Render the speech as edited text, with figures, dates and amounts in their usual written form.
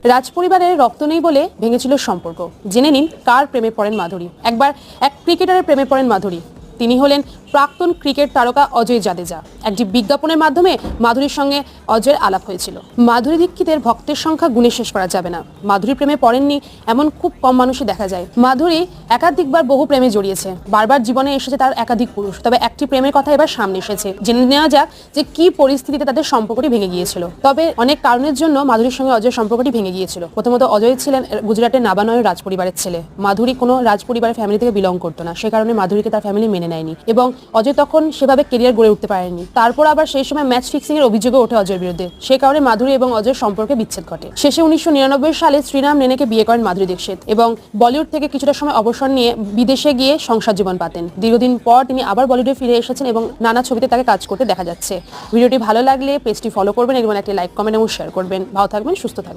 রাজপরিবারের রক্ত নেই বলে ভেঙেছিল সম্পর্ক। জেনে নিন কার প্রেমে পড়েন মাধুরী। একবার এক ক্রিকেটারের প্রেমে পড়েন মাধুরী। তিনি হলেন প্রাক্তন ক্রিকেট তারকা অজয় জাদেজা। একটি বিজ্ঞাপনের মাধ্যমে মাধুরীর সঙ্গে অজয়ের আলাপ হয়েছিল। মাধুরী দীক্ষিতের ভক্তের সংখ্যা গুণে শেষ করা যাবে না। মাধুরী প্রেমে পড়েননি এমন খুব কম মানুষই দেখা যায়। মাধুরী একাধিকবার বহু প্রেমে জড়িয়েছে। বারবার জীবনে এসেছে তার একাধিক পুরুষ। তবে একটি প্রেমের কথা এবার সামনে এসেছে। জেনে নেওয়া যাক যে কি পরিস্থিতিতে তাদের সম্পর্কটি ভেঙে গিয়েছিল। তবে অনেক কারণের জন্য মাধুরীর সঙ্গে অজয়ের সম্পর্কটি ভেঙে গিয়েছিল। প্রথমত অজয় ছিলেন গুজরাটের নাবানয়ের রাজপরিবারের ছেলে। মাধুরী কোনো রাজপরিবারের ফ্যামিলি থেকে বিলং করতো না, সে কারণে মাধুরীকে তার ফ্যামিলি মেনে নেয়নি এবং অজয় তখন সেভাবে কেরিয়ার গড়ে উঠতে পারেনি। তারপর আবার সেই সময় ম্যাচ ফিক্সিং এর অভিযোগে ওঠে অজয়ের বিরুদ্ধে। সে কারণে মাধুরী এবং অজয়ের সম্পর্কে বিচ্ছেদ ঘটে। শেষে 1999 সালে শ্রীরাম নেনেকে বিয়ে করেন মাধুরী দীক্ষিত এবং বলিউড থেকে কিছুটা সময় অবসর নিয়ে বিদেশে গিয়ে সংসার জীবন পাতেন। দীর্ঘদিন পর তিনি আবার বলিউডে ফিরে এসেছেন এবং নানা ছবিতে তাকে কাজ করতে দেখা যাচ্ছে। ভিডিওটি ভালো লাগলে পেজটি ফলো করবেন এবং একটি লাইক, কমেন্ট এবং শেয়ার করবেন। ভালো থাকবেন, সুস্থ থাকবেন।